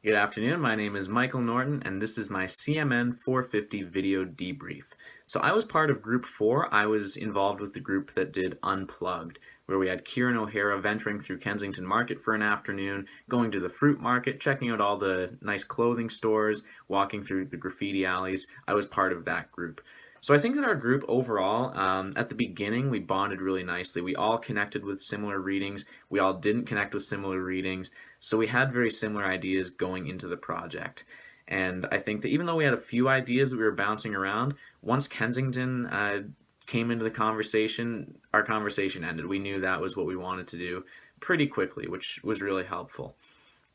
Good afternoon, my name is Michael Norton and this is my CMN 450 video debrief. So I was part of group 4. I was involved with the group that did Unplugged, where we had Kieran O'Hara venturing through Kensington Market for an afternoon, going to the fruit market, checking out all the nice clothing stores, walking through the graffiti alleys. I was part of that group. So I think that our group overall, at the beginning, we bonded really nicely. We all connected with similar readings. We all didn't connect with similar readings. So we had very similar ideas going into the project. And I think that even though we had a few ideas that we were bouncing around, once Kensington came into the conversation, our conversation ended. We knew that was what we wanted to do pretty quickly, which was really helpful.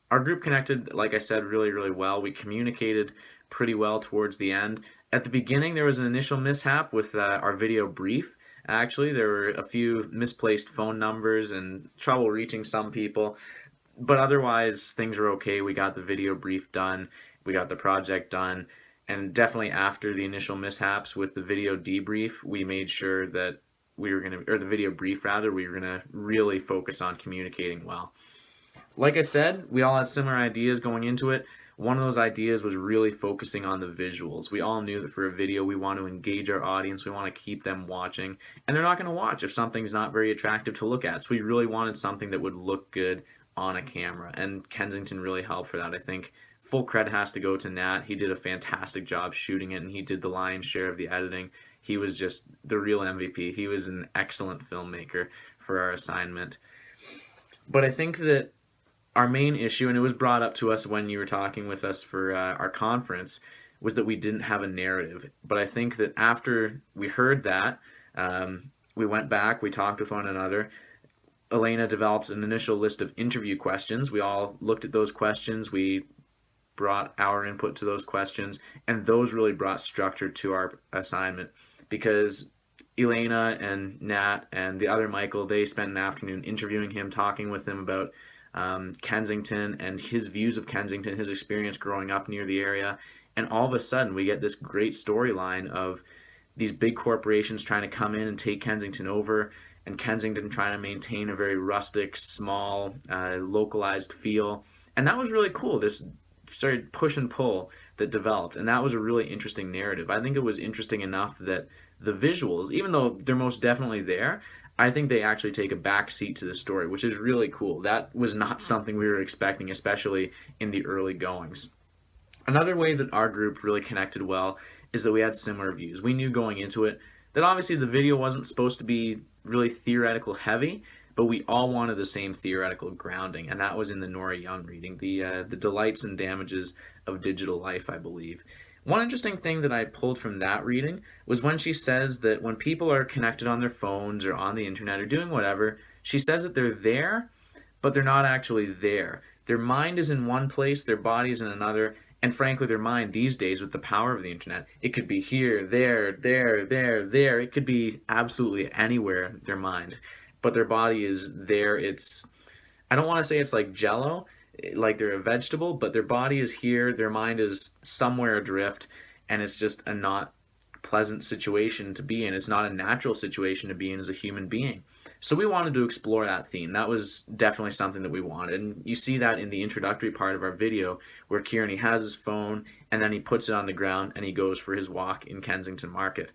Our group connected, like I said, really, really well. We communicated pretty well towards the end. At the beginning, there was an initial mishap with our video brief. Actually, there were a few misplaced phone numbers and trouble reaching some people, but otherwise, things were okay. We got the video brief done, we got the project done, and definitely after the initial mishaps with the video debrief, we made sure that we were going to, or the video brief rather, we were going to really focus on communicating well. Like I said, we all had similar ideas going into it. One of those ideas was really focusing on the visuals. We all knew that for a video, we want to engage our audience, we want to keep them watching, and they're not going to watch if something's not very attractive to look at. So we really wanted something that would look good on a camera, and Kensington really helped for that. I think full credit has to go to Nat. He did a fantastic job shooting it, and he did the lion's share of the editing. He was just the real MVP. He was an excellent filmmaker for our assignment. But I think that our main issue, and it was brought up to us when you were talking with us for our conference, was that we didn't have a narrative. But I think that after we heard that, we went back, we talked with one another. Elena developed an initial list of interview questions. We all looked at those questions. We brought our input to those questions, and those really brought structure to our assignment because Elena and Nat and the other Michael, they spent an afternoon interviewing him, talking with him about Kensington and his views of Kensington, his experience growing up near the area. And all of a sudden, we get this great storyline of these big corporations trying to come in and take Kensington over, and Kensington trying to maintain a very rustic, small, localized feel. And that was really cool. This started push and pull that developed, and that was a really interesting narrative. I think it was interesting enough that the visuals, even though they're most definitely there, I think they actually take a back seat to the story, which is really cool. That was not something we were expecting, especially in the early goings. Another way that our group really connected well is that we had similar views. We knew going into it that obviously the video wasn't supposed to be really theoretical heavy, but we all wanted the same theoretical grounding, and that was in the Nora Young reading, the delights and damages of digital life, I believe. One interesting thing that I pulled from that reading was when she says that when people are connected on their phones or on the internet or doing whatever, she says that they're there, but they're not actually there. Their mind is in one place, their body is in another, and frankly, their mind these days with the power of the internet, it could be here, there, there, there, there. It could be absolutely anywhere, their mind. But their body is there. I don't want to say it's like Jello, like they're a vegetable, but their body is here, their mind is somewhere adrift, and it's just a not pleasant situation to be in. It's not a natural situation to be in as a human being. So we wanted to explore that theme. That was definitely something that we wanted. And you see that in the introductory part of our video where Kieran, he has his phone and then he puts it on the ground and he goes for his walk in Kensington Market.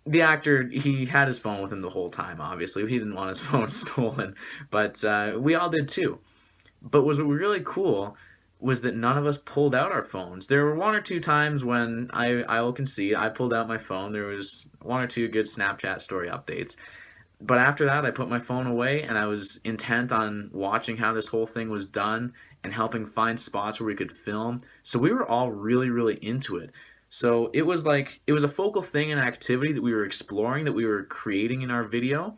The actor, he had his phone with him the whole time, obviously. He didn't want his phone stolen, but we all did too. But what was really cool was that none of us pulled out our phones. There were one or two times when I will concede, I pulled out my phone. There was one or two good Snapchat story updates. But after that, I put my phone away and I was intent on watching how this whole thing was done and helping find spots where we could film. So we were all really, really into it. So it was a focal thing and activity that we were exploring, that we were creating in our video.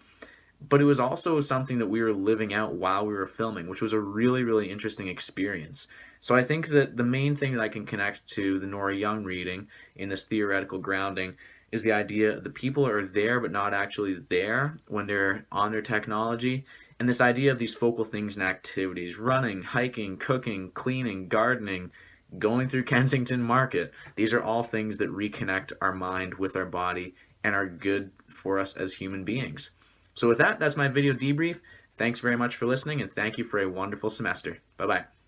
But it was also something that we were living out while we were filming, which was a really, really interesting experience. So I think that the main thing that I can connect to the Nora Young reading in this theoretical grounding is the idea that people are there but not actually there when they're on their technology. And this idea of these focal things and activities, running, hiking, cooking, cleaning, gardening, going through Kensington Market. These are all things that reconnect our mind with our body and are good for us as human beings. So with that, that's my video debrief. Thanks very much for listening, and thank you for a wonderful semester. Bye-bye.